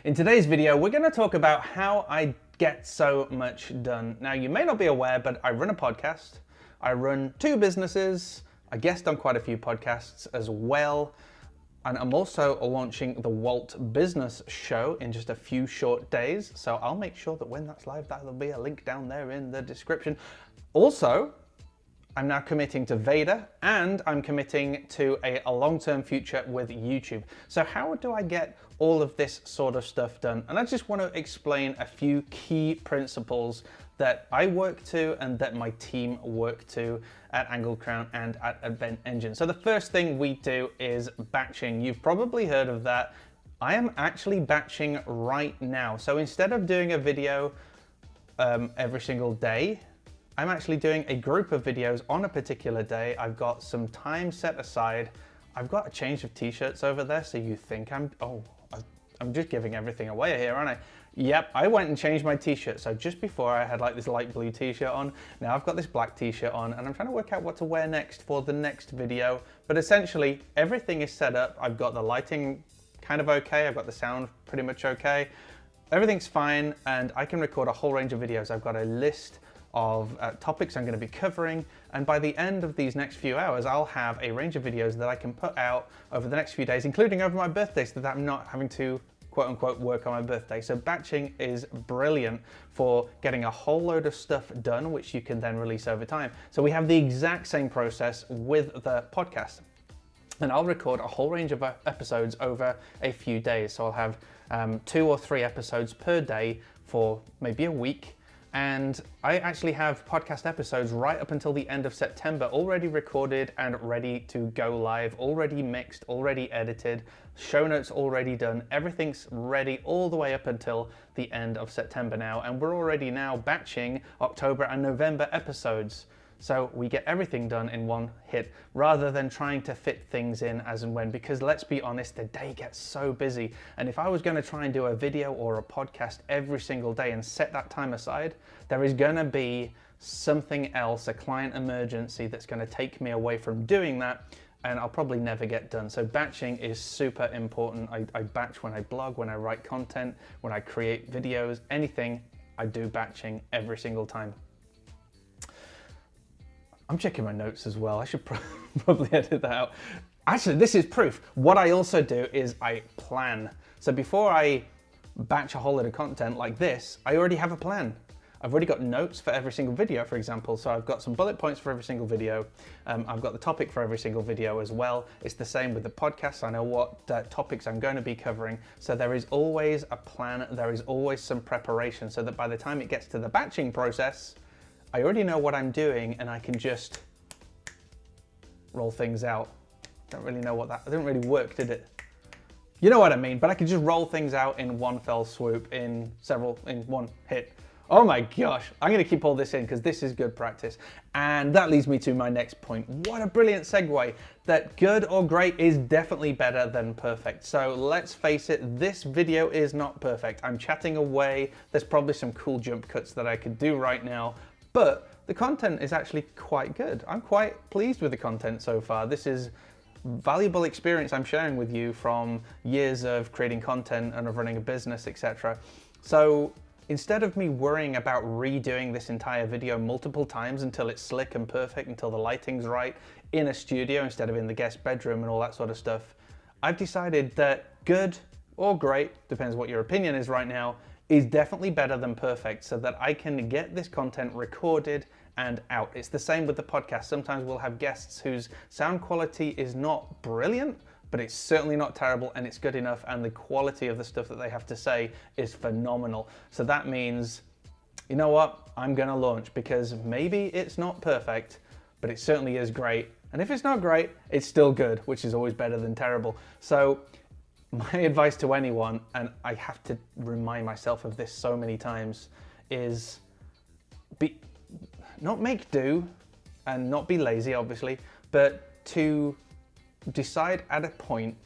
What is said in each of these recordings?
In today's video, we're going to talk about how I get so much done. Now, you may not be aware, but I run a podcast. I run 2 businesses. I guest on quite a few podcasts as well. And I'm also launching the Walt Business Show in just a few short days. So I'll make sure that when that's live, that'll be a link down there in the description. Also, I'm now committing to VEDA and I'm committing to a long-term future with YouTube. So how do I get all of this sort of stuff done? And I just want to explain a few key principles that I work to and that my team work to at Angled Crown and at Event Engine. So the first thing we do is batching. You've probably heard of that. I am actually batching right now. So instead of doing a video every single day, I'm actually doing a group of videos on a particular day. I've got some time set aside. I've got a change of t-shirts over there, so you think I'm just giving everything away here, aren't I? Yep, I went and changed my t-shirt. So just before I had like this light blue t-shirt on, now I've got this black t-shirt on and I'm trying to work out what to wear next for the next video. But essentially everything is set up. I've got the lighting kind of okay. I've got the sound pretty much okay. Everything's fine and I can record a whole range of videos. I've got a list of topics I'm going to be covering, and by the end of these next few hours I'll have a range of videos that I can put out over the next few days, including over my birthday, so that I'm not having to quote unquote work on my birthday. So batching is brilliant for getting a whole load of stuff done which you can then release over time. So we have the exact same process with the podcast, and I'll record a whole range of episodes over a few days. So I'll have 2 or 3 episodes per day for maybe a week. And I actually have podcast episodes right up until the end of September already recorded and ready to go live, already mixed, already edited, show notes already done. Everything's ready all the way up until the end of September now. And we're already now batching October and November episodes. So we get everything done in one hit rather than trying to fit things in as and when, because let's be honest, the day gets so busy. And if I was going to try and do a video or a podcast every single day and set that time aside, there is going to be something else, a client emergency that's going to take me away from doing that, and I'll probably never get done. So batching is super important. I batch when I blog, when I write content, when I create videos, anything, I do batching every single time. I'm checking my notes as well. I should probably edit that out. Actually, this is proof. What I also do is I plan. So before I batch a whole lot of content like this, I already have a plan. I've already got notes for every single video, for example. So I've got some bullet points for every single video. I've got the topic for every single video as well. It's the same with the podcast. I know what topics I'm going to be covering. So there is always a plan. There is always some preparation so that by the time it gets to the batching process, I already know what I'm doing and I can just roll things out. Don't really know what that didn't really work, did it? You know what I mean, but I can just roll things out in one fell swoop in one hit. Oh my gosh, I'm gonna keep all this in because this is good practice. And that leads me to my next point. What a brilliant segue, that good or great is definitely better than perfect. So let's face it, this video is not perfect. I'm chatting away. There's probably some cool jump cuts that I could do right now, but the content is actually quite good. I'm quite pleased with the content so far. This is valuable experience I'm sharing with you from years of creating content and of running a business, etc. So instead of me worrying about redoing this entire video multiple times until it's slick and perfect, until the lighting's right in a studio instead of in the guest bedroom and all that sort of stuff, I've decided that good or great, depends what your opinion is right now, is definitely better than perfect, so that I can get this content recorded and out. It's the same with the podcast. Sometimes we'll have guests whose sound quality is not brilliant, but it's certainly not terrible and it's good enough, and the quality of the stuff that they have to say is phenomenal. So that means, you know what, I'm gonna launch, because maybe it's not perfect, but it certainly is great. And if it's not great, it's still good, which is always better than terrible. So my advice to anyone, and I have to remind myself of this so many times, is not make do and not be lazy, obviously, but to decide at a point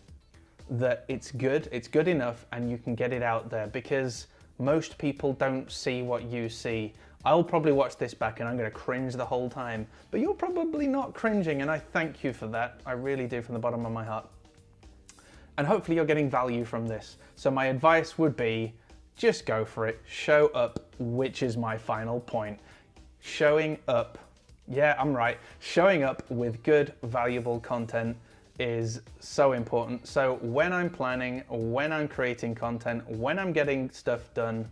that it's good enough and you can get it out there, because most people don't see what you see. I'll probably watch this back and I'm going to cringe the whole time, but you're probably not cringing, and I thank you for that. I really do, from the bottom of my heart. And hopefully you're getting value from this. So my advice would be, just go for it, show up, which is my final point. Showing up, yeah, I'm right, showing up with good, valuable content is so important. So when I'm planning, when I'm creating content, when I'm getting stuff done,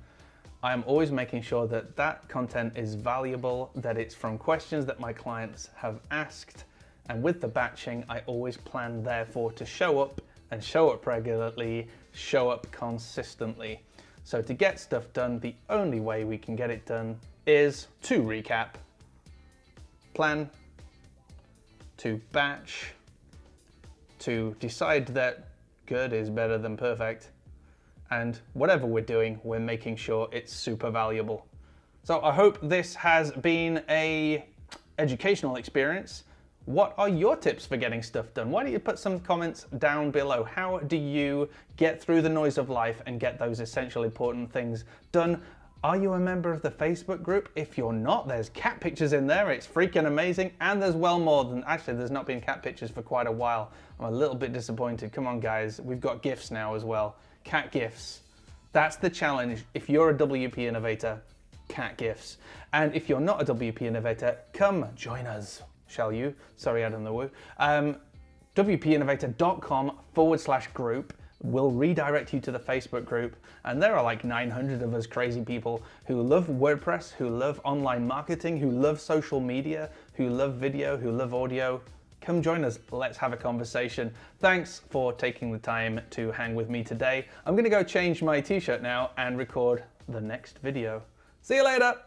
I'm always making sure that that content is valuable, that it's from questions that my clients have asked. And with the batching, I always plan therefore to show up and show up regularly, show up consistently. So to get stuff done, the only way we can get it done is to recap, plan, to batch, to decide that good is better than perfect, and whatever we're doing, we're making sure it's super valuable. So I hope this has been a educational experience. What are your tips for getting stuff done? Why don't you put some comments down below? How do you get through the noise of life and get those essential important things done? Are you a member of the Facebook group? If you're not, there's cat pictures in there. It's freaking amazing. And there's well more than, actually, there's not been cat pictures for quite a while. I'm a little bit disappointed. Come on, guys. We've got GIFs now as well. Cat GIFs. That's the challenge. If you're a WP innovator, cat GIFs. And if you're not a WP innovator, come join us. Shall you? Sorry, I don't know who. WPinnovator.com/group will redirect you to the Facebook group. And there are like 900 of us crazy people who love WordPress, who love online marketing, who love social media, who love video, who love audio. Come join us. Let's have a conversation. Thanks for taking the time to hang with me today. I'm going to go change my t-shirt now and record the next video. See you later.